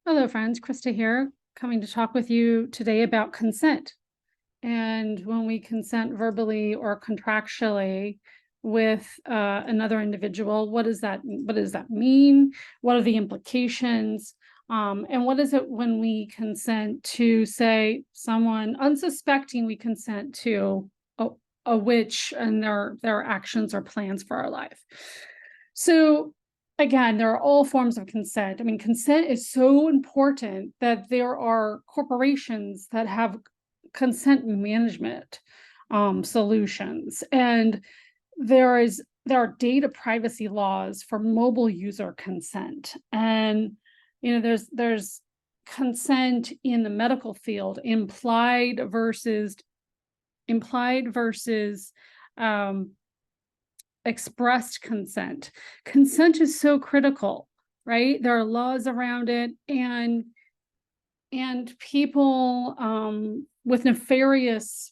Hello, friends. Krista here, coming to talk with you today about consent. And when we consent verbally or contractually with another individual, what does that mean? What are the implications? And what is it when we consent to, say, someone unsuspecting we consent to a witch and their actions or plans for our life? So again, there are all forms of consent. I mean, consent is so important that there are corporations that have consent management solutions, and there are data privacy laws for mobile user consent, and there's consent in the medical field, implied versus um, expressed consent. Consent is so critical, right? There are laws around it, and people with nefarious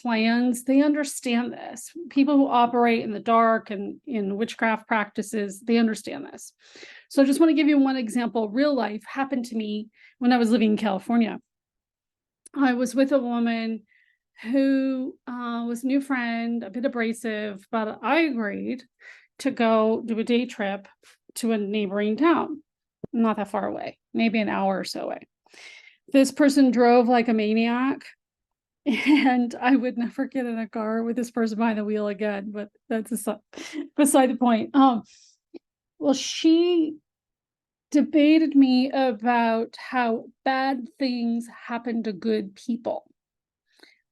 plans, they understand this. People who operate in the dark and in witchcraft practices, they understand this. So I just want to give you one example. Real life happened to me when I was living in California. I was with a woman who was a new friend, a bit abrasive, but I agreed to go do a day trip to a neighboring town, not that far away, maybe an hour or so away. This person drove like a maniac, and I would never get in a car with this person behind the wheel again, but that's beside the point. Well, she debated me about how bad things happen to good people.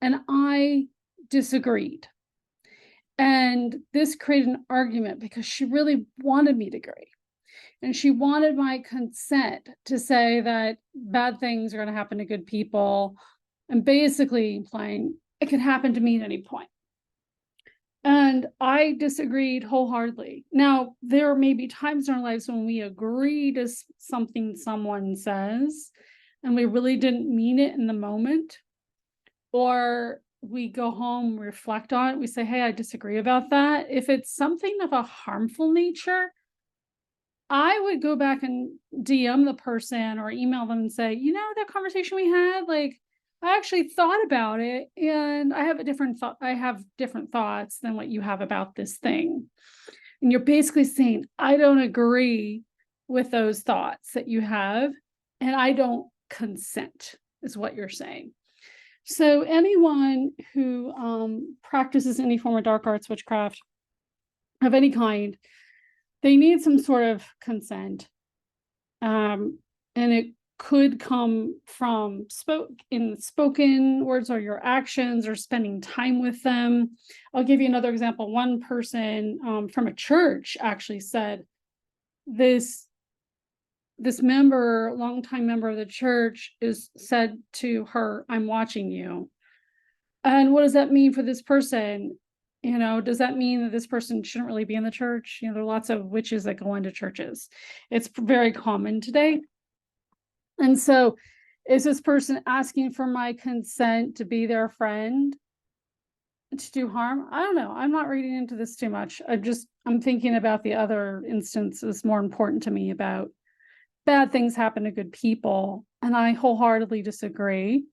And I disagreed. And this created an argument because she really wanted me to agree. And she wanted my consent to say that bad things are going to happen to good people, and basically implying it could happen to me at any point. And I disagreed wholeheartedly. Now, there may be times in our lives when we agree to something someone says, and we really didn't mean it in the moment, or we go home, reflect on it, we say, hey, I disagree about that. If it's something of a harmful nature, I would go back and DM the person or email them and say, that conversation we had, like, I actually thought about it, and I have different thoughts than what you have about this thing. And you're basically saying, I don't agree with those thoughts that you have, and I don't consent, is what you're saying. So anyone who practices any form of dark arts, witchcraft of any kind, they need some sort of consent. And it could come from spoken words or your actions or spending time with them. I'll give you another example. One person from a church actually said this longtime member of the church is said to her, I'm watching you. And what does that mean for this person? Does that mean that this person shouldn't really be in the church? There are lots of witches that go into churches. It's very common today. And so is this person asking for my consent to be their friend, to do harm? I don't know. I'm not reading into this too much. I'm thinking about the other instances more important to me about bad things happen to good people. And I wholeheartedly disagree.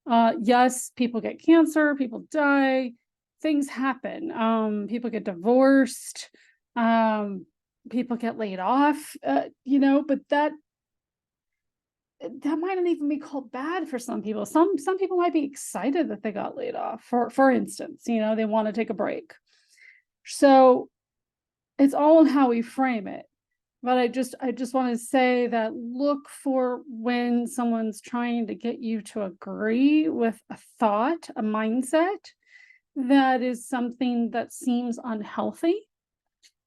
Yes, people get cancer, people die, things happen. People get divorced, people get laid off, but that might not even be called bad for some people. Some people might be excited that they got laid off, for instance, they want to take a break. So it's all in how we frame it. But I just want to say that look for when someone's trying to get you to agree with a thought, a mindset that is something that seems unhealthy.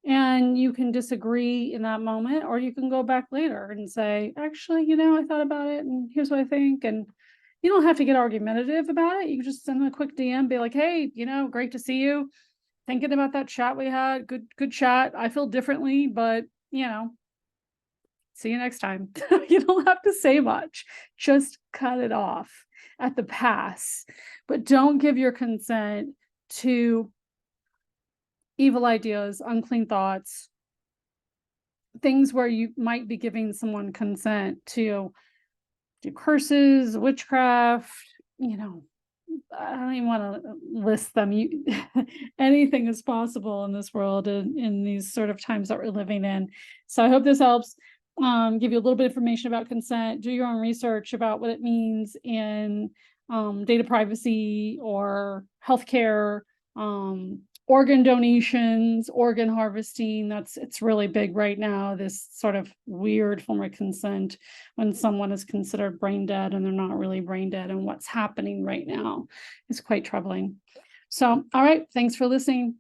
And you can disagree in that moment, or you can go back later and say, actually, I thought about it and here's what I think. And you don't have to get argumentative about it. You can just send them a quick DM, be like, hey, great to see you. Thinking about that chat we had. Good chat. I feel differently, but see you next time. You don't have to say much. Just cut it off at the pass. But don't give your consent to evil ideas, unclean thoughts, things where you might be giving someone consent to do curses, witchcraft, you know, I don't even want to list them. You, anything is possible in this world and in these sort of times that we're living in. So I hope this helps. Give you a little bit of information about consent. Do your own research about what it means in data privacy or healthcare, organ donations, organ harvesting. It's really big right now. This sort of weird form of consent when someone is considered brain dead and they're not really brain dead, and what's happening right now is quite troubling. So, all right, thanks for listening.